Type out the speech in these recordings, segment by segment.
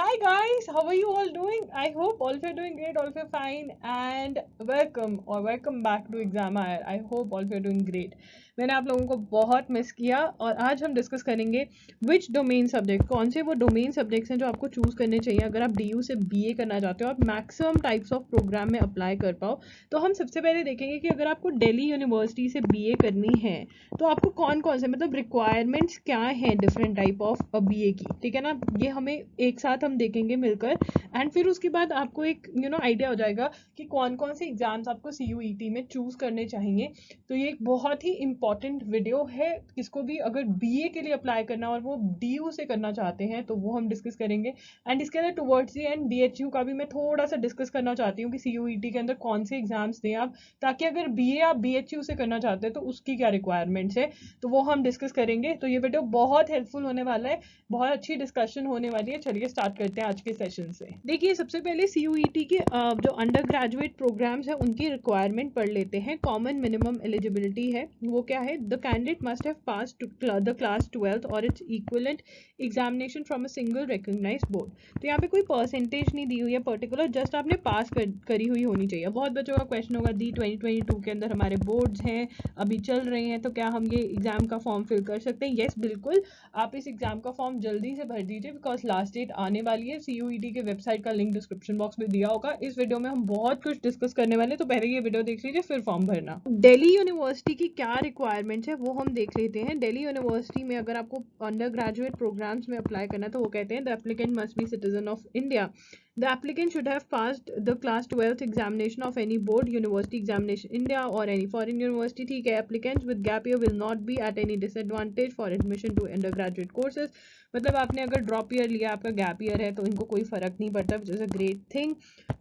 Hi guys, how are you all doing? I hope all of you are doing great, all of you are fine, and welcome back to Exam Hour. I hope all of you are doing great. मैंने आप लोगों को बहुत miss किया और आज हम discuss करेंगे विच डोमेन सब्जेक्ट, कौन से वो डोमेन सब्जेक्ट्स हैं जो आपको चूज करने चाहिए अगर आप DU से BA करना चाहते हो और मैक्सिमम टाइप्स ऑफ प्रोग्राम में अप्लाई कर पाओ। तो हम सबसे पहले देखेंगे कि अगर आपको दिल्ली यूनिवर्सिटी से BA करनी है तो आपको कौन कौन से मतलब रिक्वायरमेंट्स क्या हैं डिफरेंट टाइप ऑफ BA की, ठीक है ना। ये हमें एक साथ हम देखेंगे मिलकर एंड फिर उसके बाद आपको एक आइडिया हो जाएगा कि कौन कौन से एग्जाम्स आपको CUET में चूज करने चाहिए। तो ये एक बहुत ही इंपॉर्टेंट वीडियो है, किसको भी अगर BA के लिए अप्लाई करना और वो DU से करना चाहते हैं तो वो हम डिस्कस करेंगे। एंड इसके अंदर टुवर्ड्स दी एंड DHU का भी मैं थोड़ा सा डिस्कस करना चाहती हूँ कि CUET के अंदर कौन से एग्जाम्स दें आप, ताकि अगर BA आप BHU से करना चाहते हैं तो उसकी क्या रिक्वायरमेंट्स है तो वो हम डिस्कस करेंगे। तो ये वीडियो बहुत हेल्पफुल होने वाला है, बहुत अच्छी डिस्कशन होने वाली है। चलिए स्टार्ट करते हैं आज के सेशन से। देखिए सबसे पहले CUET के जो अंडर ग्रेजुएट प्रोग्राम्स है उनकी रिक्वायरमेंट पढ़ लेते हैं। कॉमन मिनिमम एलिजिबिलिटी है वो क्या है, the candidate must have passed the class 12th और its equivalent examination from a single recognised board. तो यहाँ पे कोई परसेंटेज नहीं दी हुई है पर्टिकुलर, जस्ट आपने पास करी हुई होनी चाहिए। बहुत बच्चों का क्वेश्चन होगा दी 2022 के अंदर हमारे बोर्ड्स हैं अभी चल रहे हैं तो क्या हम ये एग्जाम का फॉर्म फिल कर सकते हैं। यस बिल्कुल, आप इस एग्जाम का फॉर्म जल्दी से भर दीजिए बिकॉज लास्ट डेट आने वाली है। CUET के वेबसाइट का लिंक डिस्क्रिप्शन बॉक्स में दिया होगा। इस वीडियो में हम बहुत कुछ डिस्कस करने वाले हैं तो पहले ये वीडियो देख लीजिए फिर फॉर्म भरना। दिल्ली यूनिवर्सिटी की क्या रिक्वायरमेंट्स है वो हम देख लेते हैं। दिल्ली यूनिवर्सिटी में अगर आपको अंडर ग्रेजुएट प्रोग्राम्स में अप्लाई करना है तो वो कहते हैं the applicant must be citizen of India. The applicant should have passed the class 12th examination of any board, university examination India or any foreign university. ठीक है, applicants with gap year will not be at any disadvantage for admission to undergraduate courses. मतलब आपने अगर drop year लिया, आपका gap year है तो इनको कोई फर्क नहीं पड़ता, which is a great thing.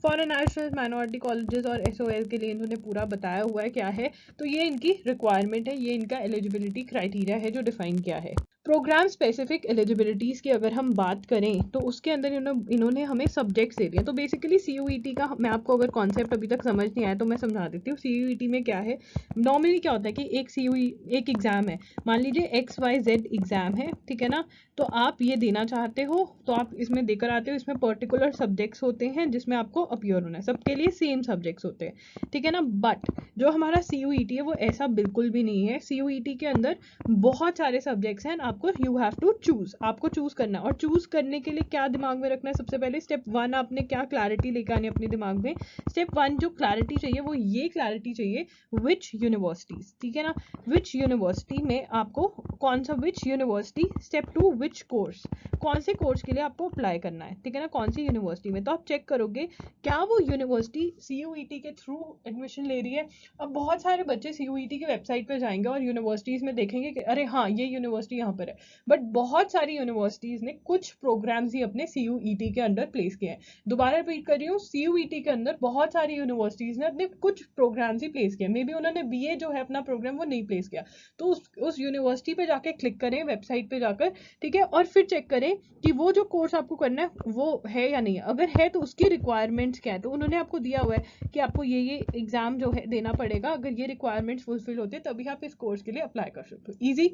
Foreign national minority colleges और SOL के लिए इन्होंने पूरा बताया हुआ है क्या है। तो ये इनकी रिक्वायरमेंट है, ये इनका एलिजिबिलिटी क्राइटेरिया है जो डिफाइन किया है। प्रोग्राम स्पेसिफिक एलिजिबिलिटीज़ की अगर हम बात करें तो उसके अंदर इन्होंने हमें सब्जेक्ट्स दे दिए। तो बेसिकली CUET का मैं आपको अगर कॉन्सेप्ट अभी तक समझ नहीं आया तो मैं समझा देती हूँ। CUET में क्या है, नॉर्मली क्या होता है कि एक एग्ज़ाम है, मान लीजिए XYZ एग्ज़ाम है, ठीक है ना। तो आप ये देना चाहते हो तो आप इसमें देकर आते हो, इसमें पर्टिकुलर सब्जेक्ट्स होते हैं जिसमें आपको अपीयर होना है, सबके लिए सेम सब्जेक्ट्स होते हैं, ठीक है ना। बट जो हमारा CUET है वो ऐसा बिल्कुल भी नहीं है। CUET के अंदर बहुत सारे सब्जेक्ट्स हैं, आपको यू हैव टू चूज, आपको चूज करना है। और चूज करने के लिए क्या दिमाग में रखना है, सबसे पहले स्टेप 1 आपने क्या क्लैरिटी लेकर आनी है अपने दिमाग में। स्टेप 1 जो क्लैरिटी चाहिए वो ये क्लैरिटी चाहिए विच यूनिवर्सिटीज, ठीक है ना। विच यूनिवर्सिटी में आपको कौन सा, which university. Step 2 which course, कौन से कोर्स के लिए आपको अप्लाई करना है, ठीक है ना, कौन सी यूनिवर्सिटी में। तो आप चेक करोगे क्या वो यूनिवर्सिटी CUET के थ्रू एडमिशन ले रही है। अब बहुत सारे बच्चे CUET की वेबसाइट पे जाएंगे और यूनिवर्सिटीज में देखेंगे कि अरे हाँ ये यूनिवर्सिटी यहाँ पर है, बट बहुत सारी यूनिवर्सिटीज ने कुछ प्रोग्राम्स ही अपने CUET के अंडर प्लेस किए हैं। दोबारा रिपीट कर रही हूँ, CUET के अंदर बहुत सारी यूनिवर्सिटीज ने अपने कुछ प्रोग्राम्स ही प्लेस किए। मे बी उन्होंने BA जो है अपना प्रोग्राम वो नहीं प्लेस किया, तो उस यूनिवर्सिटी पे जाके क्लिक करें वेबसाइट पे जाकर, ठीक है, और फिर चेक करें कि वो जो कोर्स आपको करना है वो है या नहीं है। अगर है तो उसकी रिक्वायरमेंट्स क्या है, तो उन्होंने आपको दिया हुआ है कि आपको ये एग्जाम जो है देना पड़ेगा, अगर ये रिक्वायरमेंट्स फुलफिल होते हैं तभी आप इस कोर्स के लिए अप्लाई कर सकते हो। ईजी,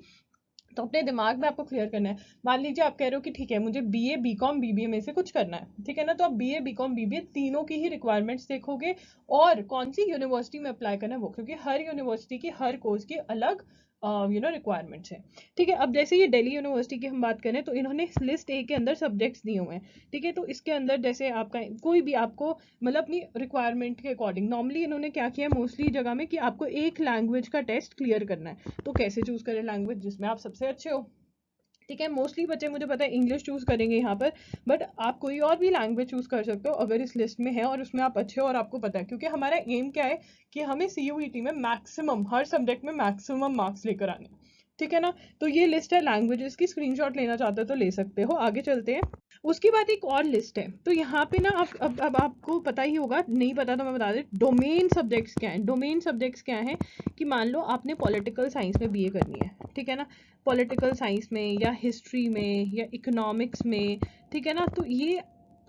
तो अपने दिमाग में आपको क्लियर करना है। मान लीजिए आप कह रहे हो कि ठीक है मुझे BA BCom BBA में से कुछ करना है, ठीक है ना, तो आप BA BCom BBA तीनों की ही रिक्वायरमेंट्स देखोगे और कौन सी यूनिवर्सिटी में अप्लाई करना है वो, क्योंकि हर यूनिवर्सिटी की हर कोर्स की अलग रिक्वायरमेंट्स हैं, ठीक है। अब जैसे ये दिल्ली यूनिवर्सिटी की हम बात करें तो इन्होंने लिस्ट A के अंदर सब्जेक्ट्स दिए हुए हैं, ठीक है। तो इसके अंदर जैसे आपका कोई भी आपको मतलब अपनी रिक्वायरमेंट के अकॉर्डिंग, नॉर्मली इन्होंने क्या किया है मोस्टली जगह में कि आपको एक लैंग्वेज का टेस्ट क्लियर करना है। तो कैसे चूज करें लैंग्वेज जिसमें आप सबसे अच्छे हो, ठीक है। मोस्टली बच्चे मुझे पता है इंग्लिश चूज करेंगे यहाँ पर, बट आप कोई और भी लैंग्वेज चूज कर सकते हो अगर इस लिस्ट में है और उसमें आप अच्छे हो और आपको पता है, क्योंकि हमारा एम क्या है कि हमें CUET में मैक्सिमम हर सब्जेक्ट में मैक्सिमम मार्क्स लेकर आने, ठीक है ना। तो ये लिस्ट है लैंग्वेजेस की, स्क्रीनशॉट लेना चाहते हो तो ले सकते हो। आगे चलते हैं। उसके बाद एक और लिस्ट है, तो यहाँ पे ना अब आपको पता ही होगा, नहीं पता तो मैं बता दें डोमेन सब्जेक्ट्स क्या हैं। डोमेन सब्जेक्ट्स क्या हैं कि मान लो आपने पॉलिटिकल साइंस में BA करनी है, ठीक है ना, पॉलिटिकल साइंस में या हिस्ट्री में या इकोनॉमिक्स में, ठीक है ना। तो ये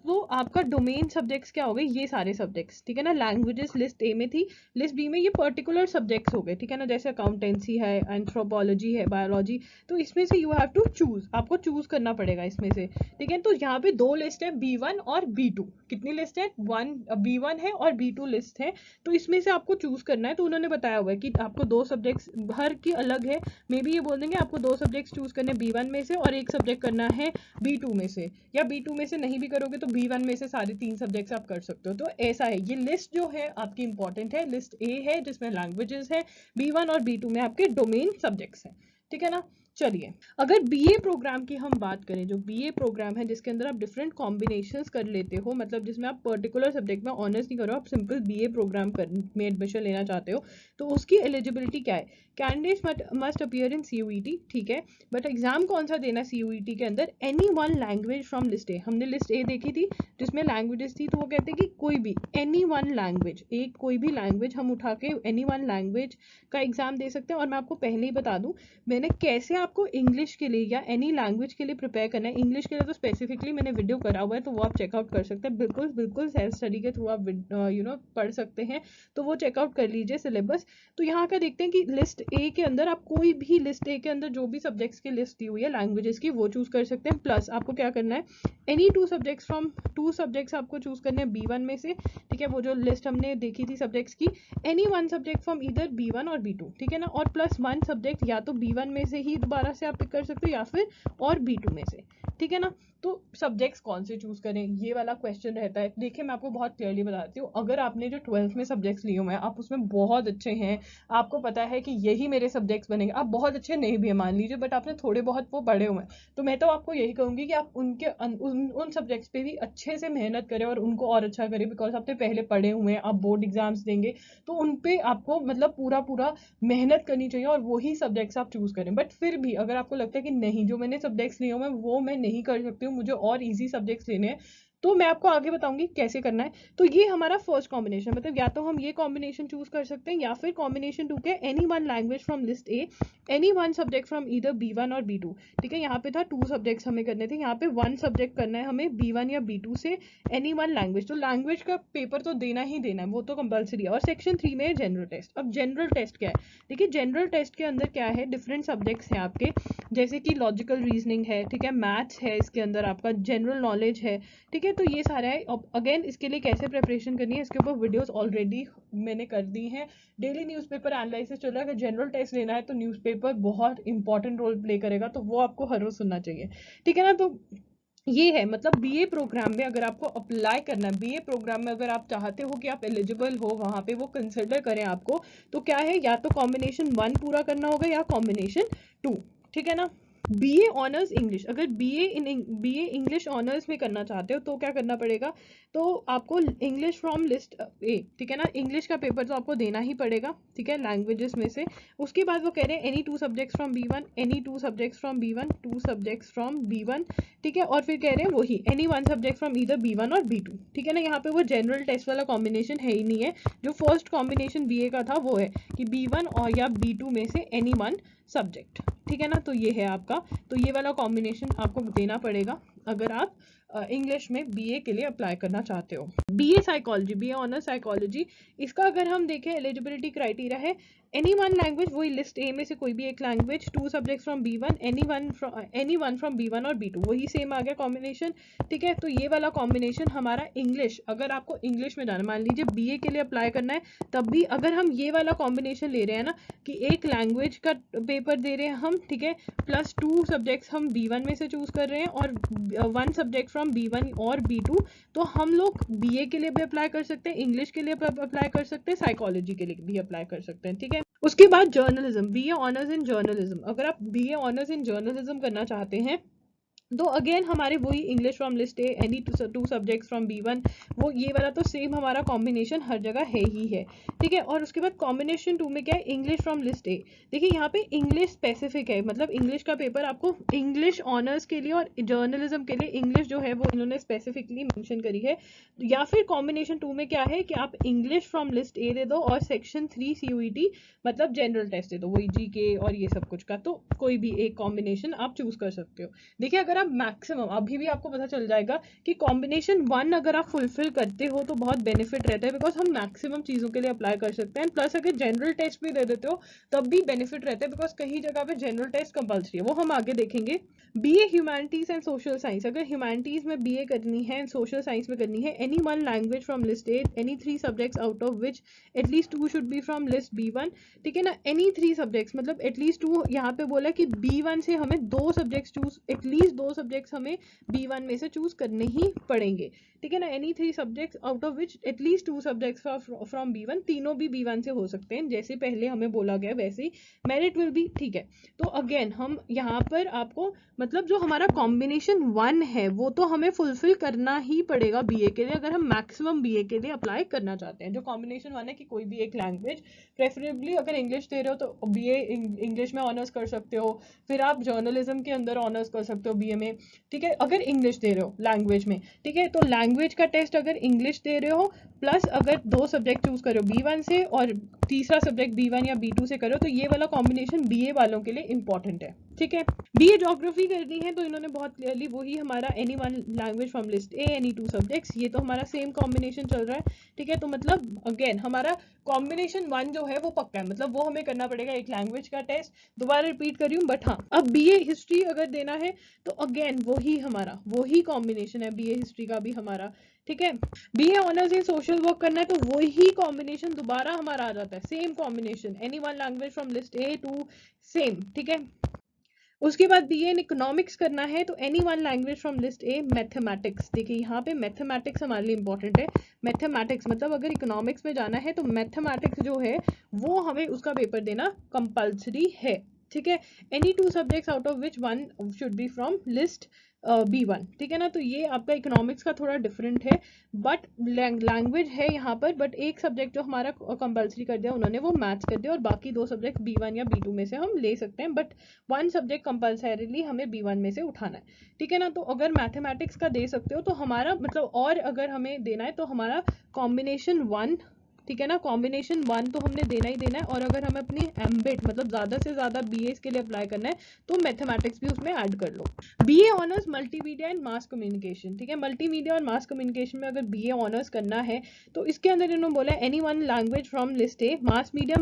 तो आपका डोमेन सब्जेक्ट्स क्या हो गए, ये सारे सब्जेक्ट्स, ठीक है ना। लैंग्वेजेस लिस्ट ए में थी, लिस्ट बी में ये पर्टिकुलर सब्जेक्ट्स हो गए, ठीक है ना, जैसे अकाउंटेंसी है, एंथ्रोपोलॉजी है, बायोलॉजी। तो इसमें से यू हैव टू चूज, आपको चूज करना पड़ेगा इसमें से, ठीक है। तो यहाँ पे दो लिस्ट है, B1 और B2। कितनी लिस्ट है, B1 है और B2 लिस्ट है। तो इसमें से आपको चूज करना है। तो उन्होंने बताया हुआ है कि आपको दो सब्जेक्ट्स हर की अलग है, मे बी ये बोल देंगे आपको दो सब्जेक्ट्स चूज करने B1 में से और एक सब्जेक्ट करना है B2 में से, या B2 में से नहीं भी करोगे तो B1 में से सारे 3 सब्जेक्ट्स आप कर सकते हो। तो ऐसा है, ये लिस्ट जो है आपकी इंपॉर्टेंट है। लिस्ट ए है जिसमें लैंग्वेजेस है, B1 और B2 में आपके डोमेन सब्जेक्ट्स हैं, ठीक है ना। चलिए, अगर बीए प्रोग्राम की हम बात करें, जो बीए प्रोग्राम है जिसके अंदर आप डिफरेंट कॉम्बिनेशंस कर लेते हो, मतलब जिसमें आप पर्टिकुलर सब्जेक्ट में ऑनर्स नहीं करो, आप सिंपल बीए प्रोग्राम में एडमिशन लेना चाहते हो, तो उसकी एलिजिबिलिटी क्या है। Candidates must appear in CUET, ठीक है। बट एग्जाम कौन सा देना CUET के अंदर, any one language from list ए। हमने लिस्ट ए देखी थी जिसमें लैंग्वेजेस थी, तो वो कहते हैं कि कोई भी एनी वन लैंग्वेज, एक कोई भी लैंग्वेज हम उठा के एनी वन लैंग्वेज का एग्जाम दे सकते हैं। और मैं आपको पहले ही बता दूं मैंने कैसे आपको इंग्लिश के लिए या एनी लैंग्वेज के लिए प्रिपेयर करना है। इंग्लिश के लिए तो स्पेसिफिकली मैंने वीडियो करा हुआ है, तो वो आप चेकआउट कर सकते हैं, बिल्कुल सेल्फ स्टडी के थ्रू आप पढ़ सकते हैं, तो वो चेकआउट कर लीजिए सिलेबस। तो यहाँ का देखते हैं कि लिस्ट ए के अंदर आप कोई भी, लिस्ट ए के अंदर जो भी सब्जेक्ट्स की लिस्ट दी हुई है लैंग्वेजेस की, वो चूज कर सकते हैं। प्लस आपको क्या करना है, any two subjects from two subjects आपको चूज करने हैं B1 में से, ठीक है। वो जो लिस्ट हमने देखी थी सब्जेक्ट्स की, एनी वन सब्जेक्ट फ्रॉम इधर B1 और B2, ठीक है ना। और प्लस वन सब्जेक्ट या तो B1 में से ही दोबारा से आप पिक कर सकते हो या फिर और B2 में से, ठीक है ना। तो सब्जेक्ट्स कौन से चूज करें, ये वाला क्वेश्चन रहता है। देखिए मैं आपको बहुत क्लियरली बताती हूँ, अगर आपने जो 12th में सब्जेक्ट्स लिए हुए हैं, आप उसमें बहुत अच्छे हैं, आपको पता है कि यही मेरे सब्जेक्ट्स बनेंगे, आप बहुत अच्छे नहीं भी मान लीजिए, बट आपने थोड़े बहुत वो पढ़े हुए हैं, तो मैं तो आपको यही कहूंगी कि आप उन सब्जेक्ट्स पे भी अच्छे से मेहनत करें और उनको और अच्छा करें, बिकॉज आपने पहले पढ़े हुए हैं, आप बोर्ड एग्जाम्स देंगे, तो उन पे आपको मतलब पूरा मेहनत करनी चाहिए और वही सब्जेक्ट्स आप चूज करें। बट फिर भी अगर आपको लगता है कि नहीं, जो मैंने सब्जेक्ट्स लिए हुए हैं वो मैं नहीं कर सकती हूँ, मुझे और ईजी सब्जेक्ट्स लेने हैं, तो मैं आपको आगे बताऊंगी कैसे करना है। तो ये हमारा फर्स्ट कॉम्बिनेशन, मतलब या तो हम ये कॉम्बिनेशन चूज कर सकते हैं या फिर कॉम्बिनेशन 2 के any one language from list A, any one subject from either B1 और B2, ठीक है। यहाँ पे था 2 सब्जेक्ट्स हमें करने थे, यहाँ पे 1 सब्जेक्ट करना है हमें B1 या B2 से, एनी वन लैंग्वेज। तो लैंग्वेज का पेपर तो देना ही देना है, वो तो कंपलसरी है। और सेक्शन 3 में जनरल टेस्ट। अब जनरल टेस्ट क्या है, देखिए जनरल टेस्ट के अंदर क्या है, डिफरेंट सब्जेक्ट्स हैं आपके, जैसे कि लॉजिकल रीजनिंग है, ठीक है, मैथ्स है, इसके अंदर आपका जनरल नॉलेज है, ठीक है। तो ये सारा है। अगेन इसके लिए कैसे प्रिपरेशन करनी है, इसके ऊपर वीडियोस ऑलरेडी मैंने कर दी हैं। डेली न्यूज़पेपर एनालिसिस चल रहा है, अगर जनरल टेस्ट लेना है तो न्यूज़पेपर बहुत इंपॉर्टेंट रोल प्ले करेगा, तो वो आपको हर रोज सुनना चाहिए, ठीक है ना। तो ये है, मतलब बीए प्रोग्राम में अगर आपको अप्लाई करना है, बीए प्रोग्राम में अगर आप चाहते हो कि आप एलिजिबल हो, वहाँ पे वो कंसिडर करें आपको, तो क्या है, या तो कॉम्बिनेशन 1 पूरा करना होगा या कॉम्बिनेशन 2, ठीक है ना। बीए ऑनर्स इंग्लिश, अगर बीए इंग्लिश ऑनर्स में करना चाहते हो तो क्या करना पड़ेगा, तो आपको इंग्लिश फ्रॉम लिस्ट ए, ठीक है ना, इंग्लिश का पेपर तो आपको देना ही पड़ेगा, ठीक है, लैंग्वेजेस में से। उसके बाद वो कह रहे हैं any 2 subjects from B1, any 2 subjects from B1, 2 subjects from B1, ठीक है। और फिर कह रहे हैं वही any 1 subject from either B1 और B2, ठीक है ना। यहाँ पे वो जनरल टेस्ट वाला कॉम्बिनेशन है ही नहीं है, जो फर्स्ट कॉम्बिनेशन बीए का था वो है कि B1 और या B2 में से एनी 1 सब्जेक्ट, ठीक है ना। तो ये है आपका, तो ये वाला कॉम्बिनेशन आपको देना पड़ेगा अगर आप इंग्लिश में बीए के लिए अप्लाई करना चाहते हो। BA psychology, BA honour psychology, इसका अगर हम देखें एलिजिबिलिटी क्राइटेरिया है एनी वन लैंग्वेज, वही लिस्ट ए में से कोई भी एक language, 2 subjects from B1, any one from B1 और B2, वही सेम आ गया कॉम्बिनेशन, ठीक है। तो ये वाला कॉम्बिनेशन हमारा इंग्लिश, अगर आपको इंग्लिश में जाना, मान लीजिए बीए के लिए अप्लाई करना है, तब भी अगर हम ये वाला कॉम्बिनेशन ले रहे हैं ना, कि एक लैंग्वेज का पेपर दे रहे हैं हम, ठीक है, प्लस 2 सब्जेक्ट्स हम B1 में से चूज कर रहे हैं और 1 सब्जेक्ट फ्रॉम B1 और B2, तो हम लोग बीए के लिए भी अप्लाई कर सकते हैं, इंग्लिश के लिए अप्लाई कर सकते हैं, साइकोलॉजी के लिए भी अप्लाई कर सकते हैं, ठीक है। उसके बाद journalism, BA honours in journalism, अगर आप बीए ऑनर्स इन जर्नलिज्म करना चाहते हैं तो अगेन हमारे वही English from list A, any 2 subjects from B1, वो ये वाला तो सेम हमारा कॉम्बिनेशन हर जगह है ही है, ठीक है। और उसके बाद कॉम्बिनेशन 2 में क्या है, इंग्लिश फ्रॉम लिस्ट ए। देखिए यहाँ पे इंग्लिश स्पेसिफिक है, मतलब इंग्लिश का पेपर आपको इंग्लिश ऑनर्स के लिए और जर्नलिज्म के लिए इंग्लिश जो है वो इन्होंने स्पेसिफिकली मेंशन करी है। या फिर कॉम्बिनेशन 2 में क्या है कि आप इंग्लिश फ्रॉम लिस्ट ए दे दो और सेक्शन 3 CUET मतलब जनरल टेस्ट दे दो, वही जीके और ये सब कुछ का, तो कोई भी एक कॉम्बिनेशन आप चूज कर सकते हो। देखिए अगर आप मैक्सिमम, अभी भी आपको पता चल जाएगा कि कॉम्बिनेशन 1 अगर आप फुलफिल करते हो तो बहुत बेनिफिट रहता है, बिकॉज हम मैक्सिमम चीज़ों के लिए अप्लाई कर सकते हैं। प्लस अगर जनरल टेस्ट भी दे देते हो तब भी बेनिफिट रहता है, बिकॉज कई जगह पे जनरल टेस्ट कंपल्सरी है, वो हम आगे देखेंगे। BA humanities and social science, अगर ह्यूमैनिटीज में बीए करनी है एंड सोशल साइंस में करनी है, any one language from list A, any 3 subjects out of which at least 2 should be from list B1, ठीक है ना। एनी 3 सब्जेक्ट्स मतलब एटलीस्ट 2, यहाँ पे बोला कि B1 से हमें 2 सब्जेक्ट्स चूज, एटलीस्ट 2 सब्जेक्ट्स हमें B1 में से चूज करने ही पड़ेंगे, ठीक है ना। Any 3 subjects out of which at least 2 subjects from B1, तीनों भी B1 से हो सकते हैं, जैसे पहले हमें बोला गया वैसे ही मेरिट विल बी, ठीक है। तो अगेन हम यहाँ पर आपको मतलब जो हमारा कॉम्बिनेशन 1 है वो तो हमें फुलफिल करना ही पड़ेगा बीए के लिए, अगर हम मैक्सिमम बीए के लिए अप्लाई करना चाहते हैं। जो कॉम्बिनेशन 1 है कि कोई भी एक लैंग्वेज, प्रेफरेबली अगर इंग्लिश दे रहे हो तो बीए इंग्लिश में ऑनर्स कर सकते हो, फिर आप जर्नलिज्म के अंदर ऑनर्स कर सकते हो बीए में, ठीक है, अगर इंग्लिश दे रहे हो लैंग्वेज में, ठीक है। तो लैंग्वेज का टेस्ट अगर इंग्लिश दे रहे हो, प्लस अगर 2 सब्जेक्ट चूज करो B1 से और तीसरा सब्जेक्ट B1 या B2 से करो, तो ये वाला कॉम्बिनेशन बीए वालों के लिए इंपॉर्टेंट है, ठीक है। बीए ज्योग्राफी करनी है तो इन्होंने बहुत क्लियरली वही हमारा any one language from list A, any 2 subjects, ये तो हमारा सेम कॉम्बिनेशन चल रहा है, ठीक है। तो मतलब अगेन हमारा कॉम्बिनेशन 1 जो है वो पक्का है, मतलब वो हमें करना पड़ेगा एक लैंग्वेज का टेस्ट, दोबारा रिपीट कर रही हूँ, बट हाँ अब बीए हिस्ट्री अगर देना है तो अगेन वही हमारा वही कॉम्बिनेशन है बीए हिस्ट्री का भी हमारा, ठीक है। BA honours in social work करना है तो वही कॉम्बिनेशन दोबारा हमारा आ जाता है, same combination, any one language from list A to same, ठीक है। उसके बाद बीए इन इकोनॉमिक्स करना है तो any one language from list A, mathematics, देखिए यहाँ पे मैथमेटिक्स हमारे लिए इंपॉर्टेंट है। मैथमेटिक्स मतलब अगर इकोनॉमिक्स में जाना है तो मैथमेटिक्स जो है वो हमें उसका पेपर देना कंपल्सरी है, ठीक है। Any 2 subjects out of which 1 should be from list B1, ठीक है ना। तो ये आपका इकोनॉमिक्स का थोड़ा डिफरेंट है, बट लैंग्वेज है यहाँ पर, बट एक सब्जेक्ट जो हमारा कंपल्सरी कर दिया उन्होंने वो मैथ्स कर दिया, और बाकी 2 सब्जेक्ट B1 या B2 में से हम ले सकते हैं, बट 1 सब्जेक्ट कंपल्सरीली हमें B1 में से उठाना है, ठीक है ना। तो अगर मैथमेटिक्स का दे सकते हो तो हमारा मतलब, और अगर हमें देना है तो हमारा कॉम्बिनेशन 1, ठीक है ना, कॉम्बिनेशन 1 तो हमने देना ही देना है, और अगर हमें अपनी एम्बिट मतलब ज़्यादा से ज़्यादा बीए के लिए अप्लाई करना है तो मैथमेटिक्स भी उसमें ऐड कर लो। BA honours multimedia and mass communication, ठीक है। मल्टीमीडिया और मास कम्युनिकेशन में अगर बीए ऑनर्स करना है तो इसके अंदर इन्होंने बोला any one language from list A, mass media,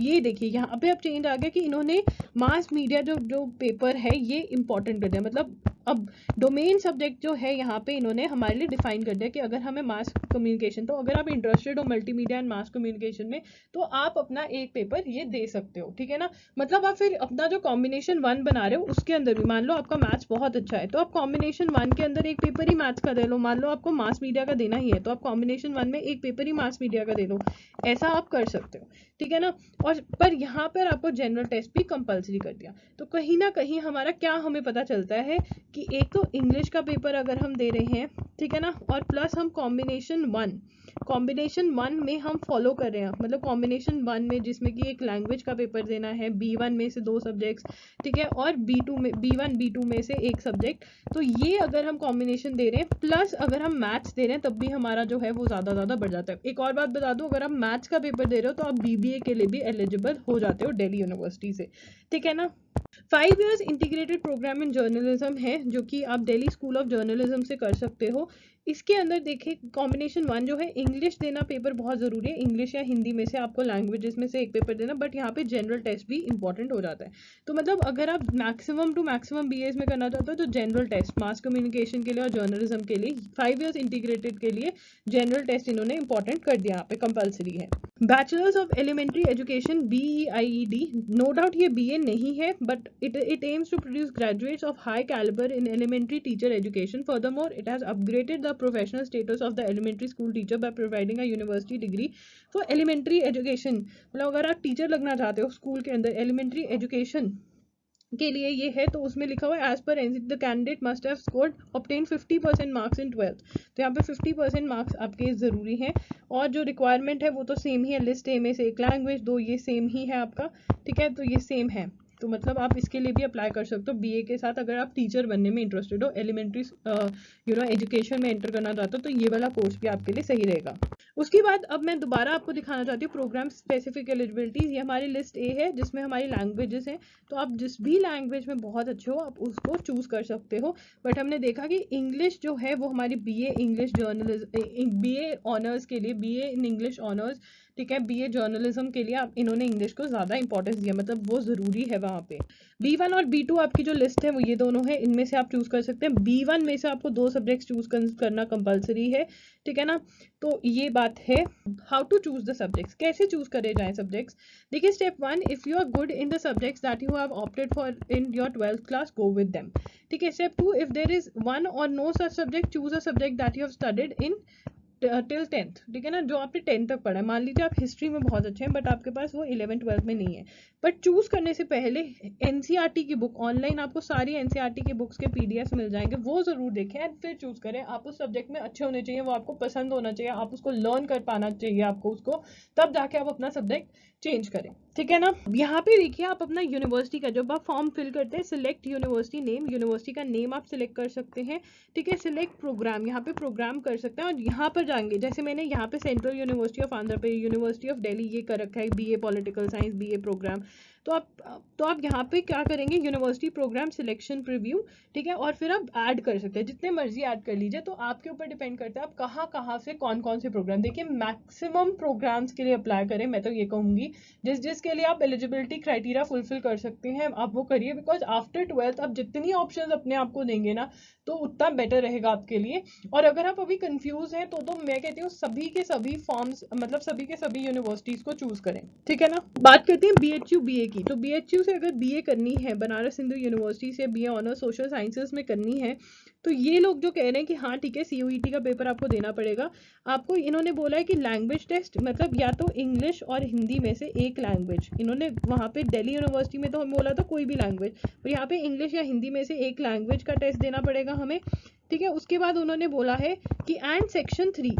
ये देखिए यहाँ पे अब चेंज आ गया कि इन्होंने मास मीडिया जो पेपर है ये इंपॉर्टेंट कर दिया, मतलब अब डोमेन सब्जेक्ट जो है यहाँ पे इन्होंने हमारे लिए डिफाइन कर दिया कि अगर हमें मास कम्युनिकेशन, तो अगर आप इंटरेस्टेड हो मल्टीमीडिया एंड मास कम्युनिकेशन में तो आप अपना एक पेपर ये दे सकते हो, ठीक है ना। मतलब आप फिर अपना जो कॉम्बिनेशन 1 बना रहे हो उसके अंदर भी, मान लो आपका मैथ्स बहुत अच्छा है तो आप कॉम्बिनेशन 1 के अंदर एक पेपर ही मैथ्स का दे लो, मान लो आपको मास मीडिया का देना ही है तो आप कॉम्बिनेशन 1 में एक पेपर ही मास मीडिया का दे लो, ऐसा आप कर सकते हो, ठीक है ना। और पर यहाँ पर आपको जनरल टेस्ट भी कंपल्सरी कर दिया, तो कहीं ना कहीं हमारा क्या हमें पता चलता है कि एक तो इंग्लिश का पेपर अगर हम दे रहे हैं, ठीक है ना, और प्लस हम कॉम्बिनेशन 1 में हम फॉलो कर रहे हैं, मतलब कॉम्बिनेशन 1 में जिसमें कि एक लैंग्वेज का पेपर देना है B1 में से 2 सब्जेक्ट्स, ठीक है, और B2 में B1 B2 में से एक सब्जेक्ट, तो ये अगर हम कॉम्बिनेशन दे रहे हैं प्लस अगर हम मैथ्स दे रहे हैं तब भी हमारा जो है वो ज़्यादा बढ़ जाता है। एक और बात बता दूं, अगर आप मैथ्स का पेपर दे रहे हो तो आप BBA के लिए भी एलिजिबल हो जाते हो दिल्ली यूनिवर्सिटी से, ठीक है ना। 5 years integrated programme in journalism है जो कि आप दिल्ली स्कूल ऑफ जर्नलिज्म से कर सकते हो। इसके अंदर देखिए कॉम्बिनेशन 1 जो है इंग्लिश देना पेपर बहुत ज़रूरी है, इंग्लिश या हिंदी में से आपको लैंग्वेजेस में से एक पेपर देना, बट यहाँ पे जनरल टेस्ट भी इंपॉर्टेंट हो जाता है। तो मतलब अगर आप मैक्सिमम टू मैक्सिमम BAs में करना चाहते हो तो जनरल टेस्ट मास कम्युनिकेशन के लिए और जर्नलिज्म के लिए 5 years इंटीग्रेटेड के लिए जनरल टेस्ट इन्होंने इंपॉर्टेंट कर दिया, यहाँ पे कंपल्सरी है। Bachelors of elementary education BEIED, no doubt ये BA नहीं है but it aims to produce graduates of high caliber in elementary teacher education. Furthermore, it has upgraded the professional status of the elementary school teacher by providing a university degree for elementary education. मतलब अगर आप teacher लगना चाहते हो school के अंदर elementary education के लिए ये है तो उसमें लिखा हुआ है as per NCT the candidate must have scored obtain 50% marks in 12th, तो यहाँ पे 50% मार्क्स आपके ज़रूरी हैं, और जो रिक्वायरमेंट है वो तो सेम ही है, लिस्ट ए में से एक लैंग्वेज 2 ये सेम ही है आपका, ठीक है, तो ये सेम है, तो मतलब आप इसके लिए भी अप्लाई कर सकते हो BA के साथ अगर आप टीचर बनने में इंटरेस्टेड हो, एलिमेंट्री एजुकेशन में एंटर करना चाहते हो तो ये वाला कोर्स भी आपके लिए सही रहेगा। उसके बाद अब मैं दोबारा आपको दिखाना चाहती हूँ प्रोग्राम स्पेसिफिक एलिजिबिलिटीज। ये हमारी लिस्ट ए है जिसमें हमारी लैंग्वेजेस हैं, तो आप जिस भी लैंग्वेज में बहुत अच्छे हो आप उसको चूज कर सकते हो। बट हमने देखा कि इंग्लिश जो है वो हमारी BA English journalism, BA honours के लिए, बीए इन इंग्लिश ऑनर्स, ठीक है, बीए जर्नलिज्म के लिए आप इन्होंने इंग्लिश को ज़्यादा इंपॉर्टेंस दिया, मतलब वो ज़रूरी है वहाँ पे। B1 और B2 आपकी जो लिस्ट है वो ये दोनों है, इनमें से आप चूज कर सकते हैं। B1 में से आपको 2 सब्जेक्ट्स चूज करना कंपलसरी है, ठीक है ना। तो ये बात है। How to choose the subjects, कैसे चूज करे जाएं सब्जेक्ट्स। देखिए step 1, if you are good in the subjects that you have opted for in your 12th class, go with them, ठीक है। Step 2, if there is one or no such subject, choose a subject that you have studied in till 10th, ठीक है ना, जो आपने 10th तक पढ़ा है। मान लीजिए आप हिस्ट्री में बहुत अच्छे हैं बट आपके पास वो 11th-12th में नहीं है, बट चूज करने से पहले एनसीईआरटी की बुक, ऑनलाइन आपको सारी एनसीईआरटी की बुक्स के पीडीएफ मिल जाएंगे, वो जरूर देखें एंड फिर चूज करें। आप उस सब्जेक्ट में अच्छे होने चाहिए, वो आपको पसंद होना चाहिए, आप उसको लर्न कर पाना चाहिए आपको उसको, तब जाके आप अपना सब्जेक्ट चेंज करें, ठीक है ना। यहाँ पे देखिए आप अपना यूनिवर्सिटी का जब आप फॉर्म फिल करते हैं, सिलेक्ट यूनिवर्सिटी नेम, यूनिवर्सिटी का नेम आप सिलेक्ट कर सकते हैं, ठीक है। सिलेक्ट प्रोग्राम, यहाँ पे प्रोग्राम कर सकते हैं और यहाँ पर जाएंगे, जैसे मैंने यहाँ पे central university of Andhra Pradesh, university of Delhi ये कर रखा है, BA political science BA programme. तो आप यहाँ पे क्या करेंगे, यूनिवर्सिटी प्रोग्राम सिलेक्शन प्रीव्यू, ठीक है, और फिर आप ऐड कर सकते हैं, जितने मर्जी ऐड कर लीजिए। तो आपके ऊपर डिपेंड करता है आप कहाँ से कौन से प्रोग्राम। देखिए मैक्सिमम प्रोग्राम्स के लिए अप्लाई करें, मैं तो ये कहूँगी जिसके लिए आप एलिजिबिलिटी क्राइटेरिया फुलफिल कर सकते हैं आप वो करिए, बिकॉज आफ्टर 12th आप जितनी ऑप्शंस अपने आप को देंगे ना तो उतना बेटर रहेगा आपके लिए। और अगर आप अभी कंफ्यूज हैं तो मैं कहती हूँ सभी के सभी फॉर्म्स, मतलब सभी के सभी यूनिवर्सिटीज को चूज करें, ठीक है ना। बात करते हैं बीएचयू बीए की। तो बीएचयू से अगर बीए करनी है, बनारस हिंदू यूनिवर्सिटी से बीए ऑनर्स सोशल साइंसेस में करनी है, तो ये लोग जो कह रहे हैं कि हाँ ठीक है सीयूईटी का पेपर आपको देना पड़ेगा, आपको इन्होंने बोला है कि लैंग्वेज टेस्ट, मतलब या तो इंग्लिश और हिंदी में से एक लैंग्वेज, इन्होंने वहाँ पे दिल्ली यूनिवर्सिटी में तो हम बोला था कोई भी लैंग्वेज, और यहाँ पे इंग्लिश या हिंदी में से एक लैंग्वेज का टेस्ट देना पड़ेगा हमें, ठीक है। उसके बाद उन्होंने बोला है कि एंड सेक्शन 3,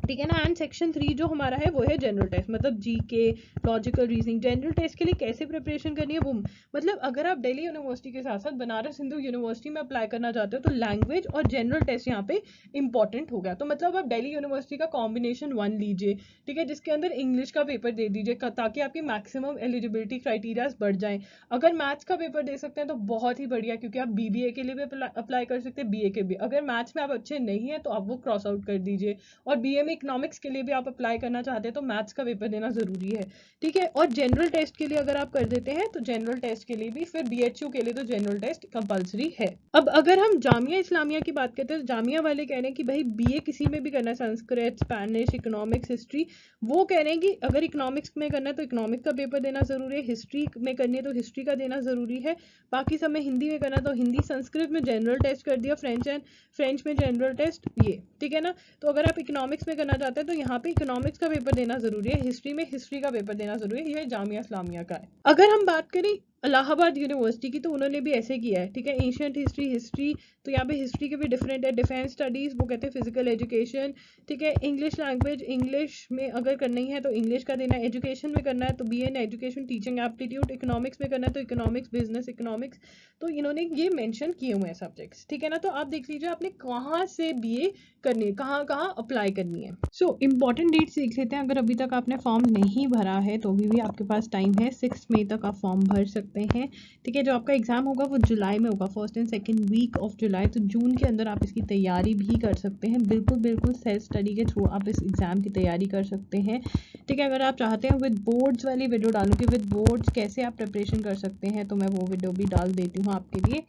ठीक है ना, एंड सेक्शन 3 जो हमारा है वो है जनरल टेस्ट, मतलब GK, logical reasoning. General test के लिए कैसे प्रिपरेशन करनी है वो, मतलब अगर आप दिल्ली यूनिवर्सिटी के साथ साथ बनारस हिंदू यूनिवर्सिटी में अप्लाई करना चाहते हो तो लैंग्वेज और जनरल टेस्ट यहाँ पे इंपॉर्टेंट हो गया। तो मतलब आप दिल्ली यूनिवर्सिटी का कॉम्बिनेशन 1 लीजिए, ठीक है, जिसके अंदर इंग्लिश का पेपर दे दीजिए ताकि आपकी मैक्सिमम एलिजिबिलिटी क्राइटेरियाज बढ़ जाएं। अगर मैथ्स का पेपर दे सकते हैं तो बहुत ही बढ़िया, क्योंकि आप बीबीए के लिए भी अप्लाई कर सकते हैं, बीए के भी। अगर मैथ्स में आप अच्छे नहीं है तो आप वो क्रॉस आउट कर दीजिए। और बीए में इकोनॉमिक्स के लिए भी आप अप्लाई करना चाहते हैं तो मैथ्स का पेपर देना जरूरी है, ठीक है। और जनरल टेस्ट के लिए अगर आप कर देते हैं तो जनरल टेस्ट के लिए भी, फिर बीएचयू के लिए तो जनरल टेस्ट कंपलसरी है। अब अगर हम जामिया इस्लामिया की बात करते हैं तो जामिया वाले कह रहे हैं कि भाई बीए किसी में भी करना है, संस्कृत, स्पेनिश, इकोनॉमिक्स, हिस्ट्री, वो कह रहे हैं कि अगर इकोनॉमिक्स में करना है तो इकोनॉमिक्स का पेपर देना जरूरी है, हिस्ट्री में करनी है तो हिस्ट्री का देना जरूरी है, बाकी सब में हिंदी में करना है तो हिंदी, संस्कृत में जनरल टेस्ट कर दिया, फ्रेंच में जनरल टेस्ट, ये ठीक है ना। तो अगर आप इकोनॉमिक्स में करना चाहते हैं तो यहाँ पे इकोनॉमिक्स का पेपर देना जरूरी है, हिस्ट्री में हिस्ट्री का पेपर देना जरूरी है, ये जामिया इस्लामिया का है। अगर हम बात करें इलाहाबाद यूनिवर्सिटी की तो उन्होंने भी ऐसे किया है, ठीक है, एंशिएंट हिस्ट्री, तो यहाँ पे हिस्ट्री के भी डिफरेंट है, डिफेंस स्टडीज वो कहते हैं फिजिकल एजुकेशन, ठीक है, इंग्लिश लैंग्वेज, इंग्लिश में अगर करनी है तो इंग्लिश का देना है, एजुकेशन में करना है तो BA in education teaching aptitude, economics में करना है तो इकोनॉमिक्स बिजनेस इकोनॉमिक्स, तो इन्होंने ये मेंशन किए हुए हैं सब्जेक्ट्स, ठीक है ना। तो आप देख लीजिए आपने कहाँ से बीए करनी है, कहाँ अप्लाई करनी है। सो इंपॉर्टेंट डेट्स देख लेते हैं। अगर अभी तक आपने फॉर्म नहीं भरा है तो अभी भी आपके पास टाइम है, 6 मई तक आप फॉर्म भर सकते हैं, ठीक है। जो आपका एग्जाम होगा वो जुलाई में होगा, 1st and 2nd week of July, तो जून के अंदर आप इसकी तैयारी भी कर सकते हैं, बिल्कुल सेल्फ स्टडी के थ्रू आप इस एग्जाम की तैयारी कर सकते हैं, ठीक है। अगर आप चाहते हैं विद बोर्ड्स वाली वीडियो डालूं कि विद बोर्ड्स कैसे आप प्रिपरेशन कर सकते हैं तो मैं वो वीडियो भी डाल देती हूँ आपके लिए,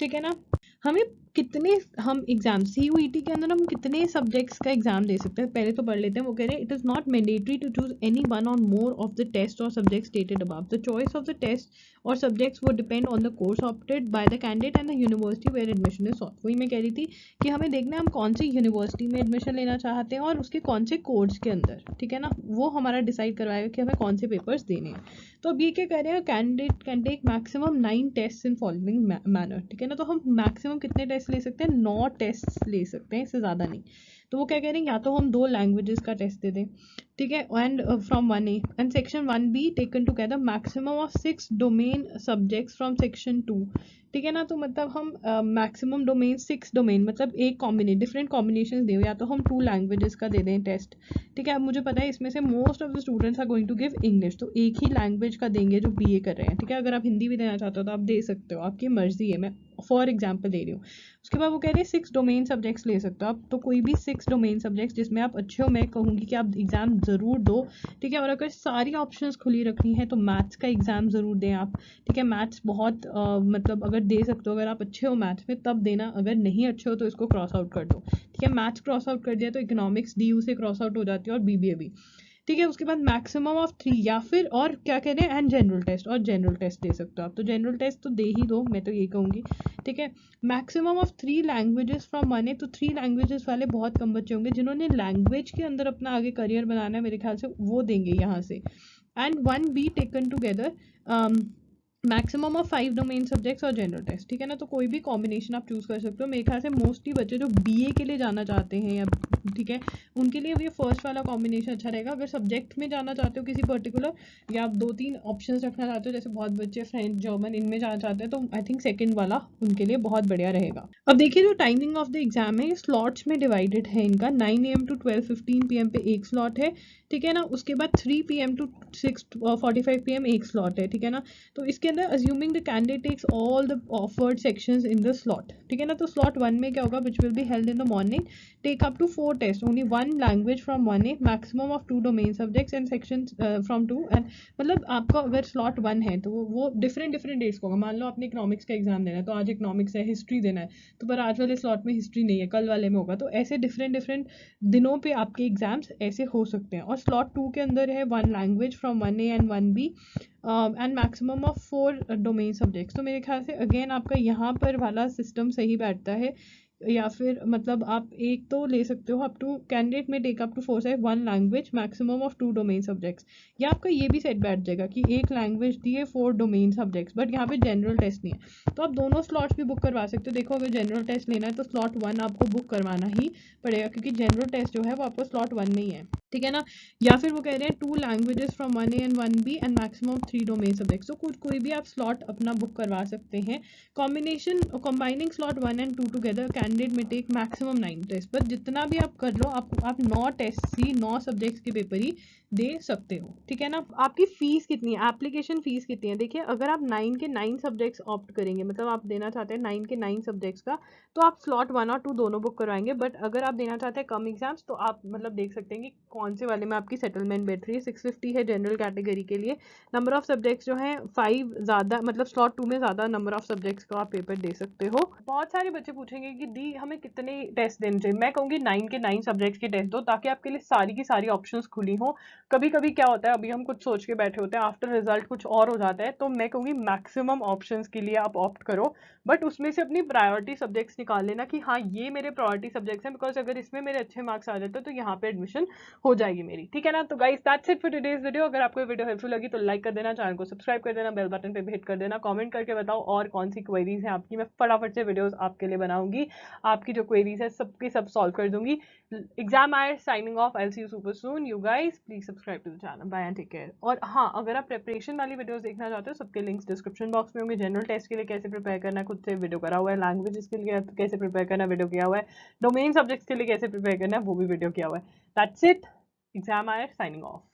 ठीक है ना। हम एग्जाम सीयूईटी के अंदर हम कितने सब्जेक्ट्स का एग्जाम दे सकते हैं पहले तो पढ़ लेते हैं। वो कह रहे हैं it is not mandatory to choose any one or more of the test or subject stated above, the choice of the test or subjects वो depend on the course opted by the candidate and the university where admission is sought. वही मैं कह रही थी कि हमें देखना है हम कौन सी यूनिवर्सिटी में एडमिशन लेना चाहते हैं और उसके कौन से कोर्स के अंदर, ठीक है ना, वो हमारा डिसाइड करवाएगा कि हमें कौन से पेपर्स देने हैं। तो अब ये क्या कह रहे हैं, candidate can take maximum 9 test in following manner, ठीक है ना। तो हम मैक्सिमम कितने टेस्ट ले सकते हैं, 9 टेस्ट ले सकते हैं, इससे ज़्यादा नहीं, तो वो क्या कह रहे हैं, या तो हम 2 लैंग्वेजेस का टेस्ट दे दें, ठीक है, and from 1A and section 1B taken together maximum of 6 domain subjects from section 2, ठीक है ना। तो मतलब हम मैक्सिमम डोमेन 6 डोमेन मतलब एक कॉम्बिनेशन डिफरेंट कॉम्बिनेशन दे, या तो हम 2 लैंग्वेजेस का दे दें टेस्ट, ठीक है। अब मुझे पता है इसमें से most of the students are going to give English, तो एक ही लैंग्वेज का देंगे जो बीए कर रहे हैं, ठीक है। अगर आप हिंदी भी देना चाहते हो तो आप दे सकते हो, आपकी मर्जी है, मैं फॉर एग्जाम्पल दे रही हूँ। उसके बाद वो कह रहे हैं 6 डोमेन सब्जेक्ट्स ले सकते हो आप, तो कोई भी 6 डोमेन सब्जेक्ट्स जिसमें आप अच्छे हो, मैं कहूँगी कि आप एग्जाम ज़रूर दो, ठीक है। और अगर सारी ऑप्शंस खुली रखनी है तो मैथ्स का एग्जाम ज़रूर दें आप, ठीक है। मैथ्स बहुत मतलब अगर दे सकते हो, अगर आप अच्छे हो मैथ्स में तब देना, अगर नहीं अच्छे हो तो इसको क्रॉस आउट कर दो, ठीक है। मैथ्स क्रॉस आउट कर दिया तो इकोनॉमिक्स डीयू से क्रॉस आउट हो जाती है और बीबीए भी, ठीक है। उसके बाद मैक्सिमम ऑफ 3, या फिर और क्या कह रहे हैं, एंड जनरल टेस्ट, और जनरल टेस्ट दे सकते हो आप, तो जनरल टेस्ट तो दे ही दो, मैं तो ये कहूँगी, ठीक है। Maximum of 3 languages from 1A, तो 3 लैंग्वेजेस वाले बहुत कम बच्चे होंगे जिन्होंने लैंग्वेज के अंदर अपना आगे करियर बनाना है, मेरे ख्याल से वो देंगे यहाँ से। And 1B taken together maximum of 5 domain subjects और जनरल टेस्ट, ठीक है ना। तो कोई भी कॉम्बिनेशन आप चूज कर सकते हो। मेरे ख्याल से मोस्टली बच्चे जो बीए के लिए जाना चाहते हैं या, ठीक है, उनके लिए ये फर्स्ट वाला कॉम्बिनेशन अच्छा रहेगा। अगर सब्जेक्ट में जाना चाहते हो किसी पर्टिकुलर, या आप 2-3 ऑप्शंस रखना चाहते हो, जैसे बहुत बच्चे फ्रेंच जर्मन इनमें जाना चाहते हैं, तो आई थिंक सेकंड वाला उनके लिए बहुत बढ़िया रहेगा। अब देखिए जो टाइमिंग ऑफ द एग्जाम है, ये स्लॉट्स में डिवाइडेड है इनका, 9 AM to 12:15 PM पे एक स्लॉट है, ठीक है ना। उसके बाद 3 PM to 6:45 PM एक स्लॉट है, ठीक है ना। तो इसके अंदर assuming the candidate takes all the offered sections in the slot, ठीक है ना। तो स्लॉट 1 में क्या होगा, which will be held in the morning, take up to 4 test, only 1 language from 1A, maximum of 2 domain subjects and section from 2, and मतलब आपका अगर स्लॉट 1 है तो वो डिफरेंट डिफरेंट डेट्स को होगा। मान लो आपने इकोनॉमिक्स का एग्जाम देना है, तो आज इकोनॉमिक्स है, हिस्ट्री देना है, तो पर आज वाले स्लॉट में हिस्ट्री नहीं है, कल वाले में होगा। तो ऐसे डिफरेंट डिफरेंट दिनों पे आपके एग्जाम्स ऐसे हो सकते हैं। और स्लॉट 2 के अंदर है 1 language from 1A and 1B and maximum of 4 domain subjects. तो मेरे ख्याल से अगेन आपका यहाँ पर वाला सिस्टम सही बैठता है, या फिर मतलब आप एक तो ले सकते हो अप टू कैंडिडेट में टेक अप टू 4 से 1 language maximum of 2 domain subjects, या आपका ये भी सेट बैठ जाएगा कि एक लैंग्वेज दिए 4 डोमेन सब्जेक्ट्स, बट यहाँ पे जनरल टेस्ट नहीं है। तो आप दोनों स्लॉट्स भी बुक करवा सकते हो। देखो अगर जनरल टेस्ट लेना है तो स्लॉट 1 आपको बुक करवाना ही पड़ेगा, क्योंकि जनरल टेस्ट जो है वो आपको स्लॉट 1 में ही है, ठीक है ना। या फिर वो कह रहे हैं 2 languages from 1A and 1B and maximum 3 domain subjects, तो कोई भी आप स्लॉट अपना बुक करवा सकते हैं। Combination combining slot 1 and 2 together candidate में टेक मैक्सिमम 9 टेस्ट, पर जितना भी आप कर लो, आप 9 टेस्ट ही 9 सब्जेक्ट्स के पेपर ही दे सकते हो, ठीक है ना। आपकी फीस कितनी है, एप्लीकेशन फीस कितनी है, देखिए अगर आप 9 के 9 सब्जेक्ट्स ऑप्ट करेंगे, मतलब आप देना चाहते हैं 9 के 9 सब्जेक्ट्स का, तो आप स्लॉट 1 और 2 दोनों बुक करवाएंगे। बट अगर आप देना चाहते हैं कम एग्जाम्स, तो आप मतलब देख सकते हैं कि कौन से वाले में आपकी सेटलमेंट बैठ रही है। 650 है जनरल कैटेगरी के लिए। नंबर ऑफ सब्जेक्ट्स जो है 5 ज़्यादा, मतलब स्लॉट 2 में ज़्यादा नंबर ऑफ सब्जेक्ट्स का आप पेपर दे सकते हो। बहुत सारे बच्चे पूछेंगे कि दी हमें कितने टेस्ट देने चाहिए। मैं कहूँगी 9 के 9 सब्जेक्ट्स के टेस्ट दो, ताकि आपके लिए सारी की सारी ऑप्शंस खुली हो। कभी कभी क्या होता है, अभी हम कुछ सोच के बैठे होते हैं, आफ्टर रिजल्ट कुछ और हो जाता है, तो मैं कहूँगी मैक्सिमम ऑप्शंस के लिए आप ऑप्ट करो, बट उसमें से अपनी प्रायोरिटी सब्जेक्ट्स निकाल लेना कि हाँ ये मेरे प्रायोरिटी सब्जेक्ट्स हैं, बिकॉज अगर इसमें मेरे अच्छे मार्क्स आ जाते हैं तो यहाँ पे एडमिशन हो जाएगी मेरी, ठीक है ना। तो guys that's it for today's video. अगर आपको वीडियो हेल्पफुल लगी तो लाइक कर देना, चैनल को सब्सक्राइब कर देना, बेल बटन पे भी हिट कर देना, कमेंट करके बताओ और कौन सी क्वेरीज हैं आपकी, मैं फटाफट से वीडियोस आपके लिए बनाऊंगी, आपकी जो क्वेरीज है सबकी सब सॉल्व कर दूंगी। एग्जाम आयर signing off, I will see you super soon, you guys please subscribe to the channel, bye and take care. और हाँ, अगर आप प्रिपरेशन वाली वीडियोस देखना चाहते हो, सबके लिंक्स डिस्क्रिप्शन बॉक्स में होंगे। जनरल टेस्ट के लिए कैसे प्रिपेयर करना है खुद से वीडियो करा हुआ है, लैंग्वेजेस के लिए कैसे प्रिपेयर करना है वीडियो किया हुआ है, डोमेन सब्जेक्ट्स के लिए कैसे प्रिपेयर करना है वो भी वीडियो किया हुआ है। दैट्स इट, एग्जाम आयर साइनिंग ऑफ।